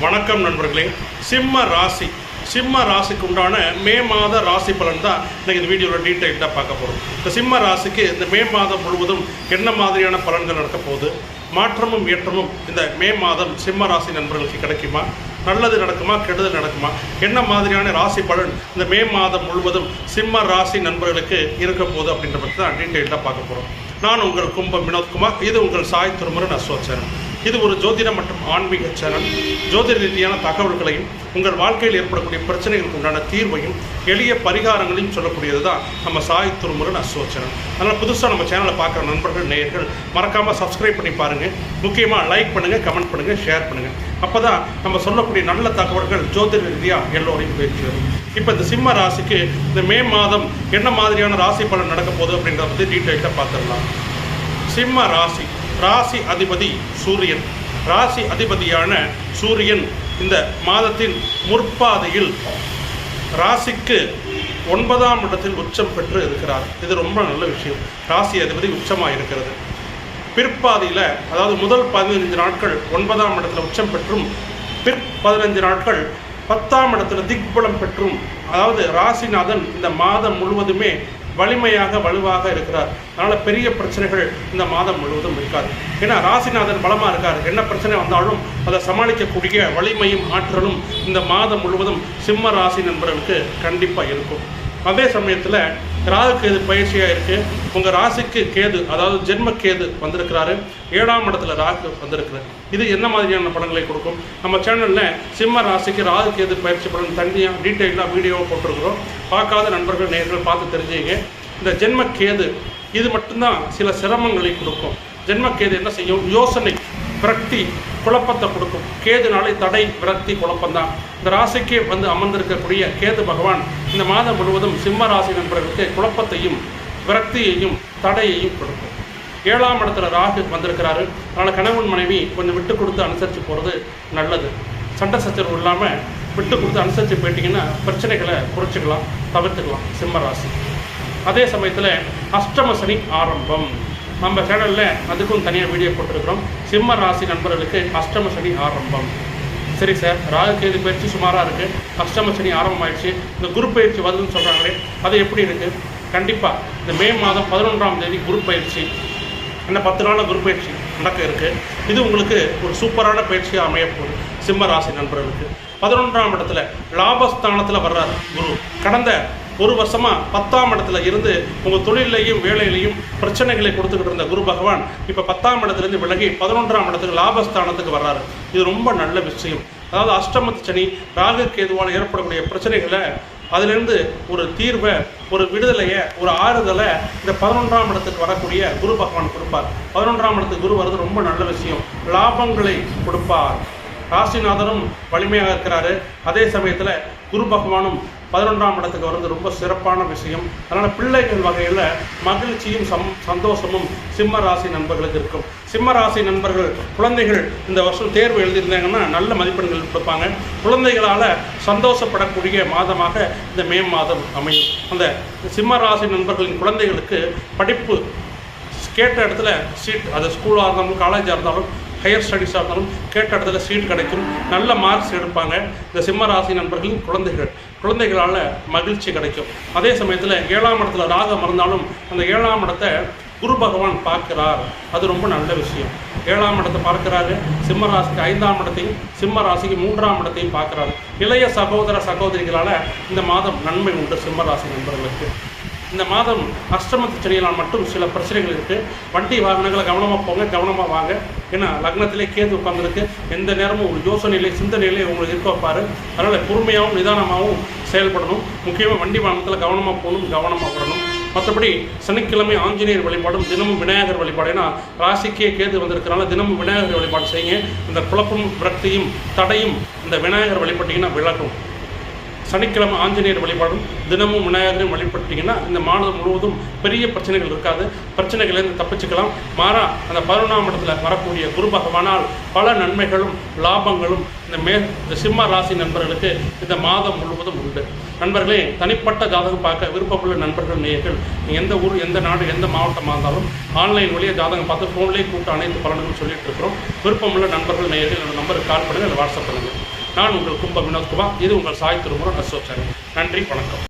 வணக்கம் நண்பர்களே. சிம்ம ராசிக்கு உண்டான மே மாத ராசி பலன் தான் இன்றைக்கி இந்த வீடியோவில் டீட்டெயில்டாக பார்க்க போகிறோம். இந்த சிம்ம ராசிக்கு இந்த மே மாதம் முழுவதும் என்ன மாதிரியான பலன்கள் நடக்க போகுது, மாற்றமும் ஏற்றமும் இந்த மே மாதம் சிம்ம ராசி நண்பர்களுக்கு கிடைக்குமா, நல்லது நடக்குமா, கெடுதல் நடக்குமா, என்ன மாதிரியான ராசி பலன் இந்த மே மாதம் முழுவதும் சிம்ம ராசி நண்பர்களுக்கு இருக்க போகுது அப்படின்ற பற்றி தான் டீட்டெயில்டாக பார்க்க போகிறோம். நான் உங்கள் கும்பம் வினோத்குமார். இது உங்கள் சாய் திருமுருகன் அஸ்வ சேனல். இது ஒரு ஜோதிடம் மற்றும் ஆன்மீக சேனல். ஜோதிட ரீதியான தகவல்களையும் உங்கள் வாழ்க்கையில் ஏற்படக்கூடிய பிரச்சனைகளுக்கு உண்டான தீர்வையும் எளிய பரிகாரங்களையும் சொல்லக்கூடியது தான் நம்ம சாய் திருமுருகன் அஸ்வ சேனல். அதனால் புதுசாக நம்ம சேனலை பார்க்குற நண்பர்கள், நேயர்கள் மறக்காமல் சப்ஸ்கிரைப் பண்ணி பாருங்கள். முக்கியமாக லைக் பண்ணுங்கள், கமெண்ட் பண்ணுங்கள், ஷேர் பண்ணுங்கள். அப்போ தான் நம்ம சொல்லக்கூடிய நல்ல தகவல்கள் ஜோதிட ரீதியாக எல்லோரையும் பேசுகிறது. இப்போ இந்த சிம்ம ராசிக்கு இந்த மே மாதம் என்ன மாதிரியான ராசி பலன் நடக்க போகுது அப்படின்றத பற்றி டீட்டெயிலாக பார்த்துடலாம். சிம்ம ராசி அதிபதி சூரியன். ராசி அதிபதியான சூரியன் இந்த மாதத்தின் முற்பாதையில் ராசிக்கு 9ஆம் இடத்தில் உச்சம் பெற்று இருக்கிறார். இது ரொம்ப நல்ல விஷயம். ராசி அதிபதி உச்சமாக இருக்கிறது. பிற்பாதையில், அதாவது முதல் 15 நாட்கள் 9ஆம் இடத்துல உச்சம் பெற்றும், 15 நாட்கள் 10ஆம் இடத்துல திக்பலம் பெற்றும், அதாவது ராசிநாதன் இந்த மாதம் முழுவதுமே வலுவாக இருக்கிறார். அதனால் பெரிய பிரச்சனைகள் இந்த மாதம் முழுவதும் இருக்காது. ஏன்னா ராசிநாதன் பலமாக இருக்கார். என்ன பிரச்சனை வந்தாலும் அதை சமாளிக்கக்கூடிய வலிமையும் ஆற்றலும் இந்த மாதம் முழுவதும் சிம்ம ராசி நண்பர்களுக்கு கண்டிப்பாக இருக்கும். அதே சமயத்தில் ராகு கேது பயிற்சியாக இருக்குது. உங்கள் ராசிக்கு கேது, அதாவது ஜென்ம கேது வந்திருக்கிறாரு. 7ஆம் இடத்துல ராகு வந்திருக்கிறார். இது என்ன மாதிரியான பலன்களை கொடுக்கும்? நம்ம சேனலில் சிம்ம ராசிக்கு ராகு கேது பயிற்சி பலன் தனியாக டீட்டெயிலாக வீடியோவை போட்டிருக்கிறோம். பார்க்காத நண்பர்கள், நேயர்கள் பார்த்து தெரிஞ்சுங்க. இந்த ஜென்ம கேது இது மட்டும்தான் சில சிரமங்களை கொடுக்கும். ஜென்ம கேது என்ன செய்யும்? யோசனை, விரக்தி, குழப்பத்தை கொடுக்கும். கேதுனாலே தடை, விரக்தி, குழப்பம்தான். இந்த ராசிக்கு வந்து அமர்ந்திருக்கக்கூடிய கேது பகவான் இந்த மாதம் முழுவதும் சிம்ம ராசி நண்பர்களுக்கு குழப்பத்தையும் விரக்தியையும் தடையையும் கொடுக்கும். 7ஆம் இடத்துல ராகு வந்திருக்கிறாரு. அதனால் கணவன் மனைவி கொஞ்சம் விட்டு கொடுத்து அனுசரித்து போகிறது நல்லது. சண்டை சச்சரவு இல்லாமல் விட்டு கொடுத்து அனுசரித்து போயிட்டீங்கன்னா பிரச்சனைகளை குறைச்சிக்கலாம், தவிர்த்துக்கலாம் சிம்ம ராசி. அதே சமயத்தில் அஷ்டம சனி ஆரம்பம். நம்ம சேனலில் அதுக்கும் தனியாக வீடியோ போட்டிருக்கிறோம். சிம்ம ராசி நண்பர்களுக்கு அஷ்டம சனி ஆரம்பம். சரி சார், ராகு கேது பயிற்சி சுமாராக இருக்குது, அஷ்டம சனி ஆரம்பம் ஆயிடுச்சு, இந்த குரு பயிற்சி வருதுன்னு சொல்கிறாங்களே, அது எப்படி இருக்குது? கண்டிப்பாக இந்த மே மாதம் 11ஆம் தேதி குரு பயிற்சி, இன்னும் 10 நாளில் குரு பயிற்சி நடக்க இருக்குது. இது உங்களுக்கு ஒரு சூப்பரான பயிற்சியாக அமையப்போகுது சிம்ம ராசி நண்பர்களுக்கு. 11ஆம் இடத்துல லாபஸ்தானத்தில் வர்றார் குரு. கடந்த ஒரு வருஷமாக 10ஆம் இடத்துல இருந்து உங்கள் தொழிலையும் வேலையிலையும் பிரச்சனைகளை கொடுத்துக்கிட்டு இருந்த குரு பகவான் இப்போ 10ஆம் இடத்துலேருந்து விலகி 11ஆம் இடத்துக்கு லாபஸ்தானத்துக்கு வர்றாரு. இது ரொம்ப நல்ல விஷயம். அதாவது அஷ்டமத்து சனி, ராகு கேதுவால் ஏற்படக்கூடிய பிரச்சனைகளை அதிலிருந்து ஒரு தீர்வை, ஒரு விடுதலையை, ஒரு ஆறுதலை இந்த 11ஆம் இடத்துக்கு வரக்கூடிய குரு பகவான் கொடுப்பார். 11ஆம் இடத்துக்கு குரு வர்றது ரொம்ப நல்ல விஷயம். லாபங்களை கொடுப்பார். ராசிநாதனும் வலிமையாக இருக்கிறாரு. அதே சமயத்தில் குரு பகவானும் 11ஆம் இடத்துக்கு வர்றது ரொம்ப சிறப்பான விஷயம். அதனால் பிள்ளைகள் வகையில் மகிழ்ச்சியும் சந்தோஷமும் சிம்ம ராசி நண்பர்களுக்கு இருக்கும். சிம்ம ராசி நண்பர்கள் குழந்தைகள் இந்த வருஷம் தேர்வு எழுதியிருந்தாங்கன்னா நல்ல மதிப்பெண்கள் கொடுப்பாங்க. குழந்தைகளால் சந்தோஷப்படக்கூடிய மாதமாக இந்த மே மாதம் அமையும். அந்த சிம்ம ராசி நண்பர்களின் குழந்தைகளுக்கு படிப்பு கேட்ட இடத்துல சீட், அது ஸ்கூலாக இருந்தாலும் காலேஜாக இருந்தாலும் ஹையர் ஸ்டடீஸாக இருந்தாலும் கேட்ட இடத்துல சீட் கிடைக்கும். நல்ல மார்க்ஸ் எடுப்பாங்க இந்த சிம்ம ராசி நண்பர்களின் குழந்தைகளால் மகிழ்ச்சி கிடைக்கும். அதே சமயத்தில் 7ஆம் இடத்துல ராகு அமர்ந்தாலும் அந்த 7ஆம் இடத்தை குரு பகவான் பார்க்கிறார். அது ரொம்ப நல்ல விஷயம். 7ஆம் இடத்தை பார்க்கிறாரு. சிம்ம ராசிக்கு 5ஆம் இடத்தையும், சிம்ம ராசிக்கு 3ஆம் இடத்தையும் பார்க்குறாரு. இளைய சகோதர சகோதரிகளால் இந்த மாதம் நன்மை உண்டு சிம்ம ராசி நண்பர்களுக்கு. இந்த மாதம் அஷ்டமத்து சனியினால் மட்டும் சில பிரச்சனைகள் இருக்குது. வண்டி வாகனங்களை கவனமாக போங்க, கவனமாக வாங்க. ஏன்னா லக்னத்திலே கேது உட்காந்துருக்கு. எந்த நேரமும் ஒரு யோசனையிலே, சிந்தனையிலே உங்களுக்கு இருக்க வைப்பார். அதனால் பொறுமையாகவும் நிதானமாகவும் செயல்படணும். முக்கியமாக வண்டி வாகனத்தில் கவனமாக போகணும், கவனமாக வரணும். மற்றபடி சனிக்கிழமை ஆஞ்சநேயர் வழிபாடும், தினமும் விநாயகர் வழிபாடு. ஏன்னா ராசிக்கே கேது வந்திருக்கிறனால தினமும் விநாயகர் வழிபாடு செய்யுங்க. இந்த குழப்பமும் விரக்தியும் தடையும் இந்த விநாயகர் வழிபட்டிங்கன்னா விலகும். சனிக்கிழமை ஆஞ்சநேயர் வழிபாடும் தினமும் விநாயகரையும் வழிபட்டீங்கன்னா இந்த மாதம் முழுவதும் பெரிய பிரச்சனைகள் இருக்காது. பிரச்சனைகள்லேருந்து தப்பிச்சுக்கலாம். மாறா அந்த 11ஆம் இடத்துல வரக்கூடிய குரு பகவானால் பல நன்மைகளும் லாபங்களும் இந்த சிம்ம ராசி நண்பர்களுக்கு இந்த மாதம் முழுவதும் உண்டு. நண்பர்களே, தனிப்பட்ட ஜாதகம் பார்க்க விருப்பமுள்ள நண்பர்கள் நேயர்கள் எந்த ஊர், எந்த நாடு, எந்த மாவட்டமாக இருந்தாலும் ஆன்லைன் வழியாக ஜாதகம் பார்த்து ஃபோன்லேயே கூப்பிட்டு அனைத்து பலன்களும் சொல்லிட்டு இருக்கிறோம். விருப்பமுள்ள நண்பர்கள் நேயர்கள் என்னோட நம்பருக்கு கால் பண்ணுங்கள், வாட்ஸ்அப் பண்ணுங்கள். நான் உங்கள் கும்ப வினோத்குமார். இது உங்கள் சாய் திருமுருகன் அசோக் சேனல். நன்றி, வணக்கம்.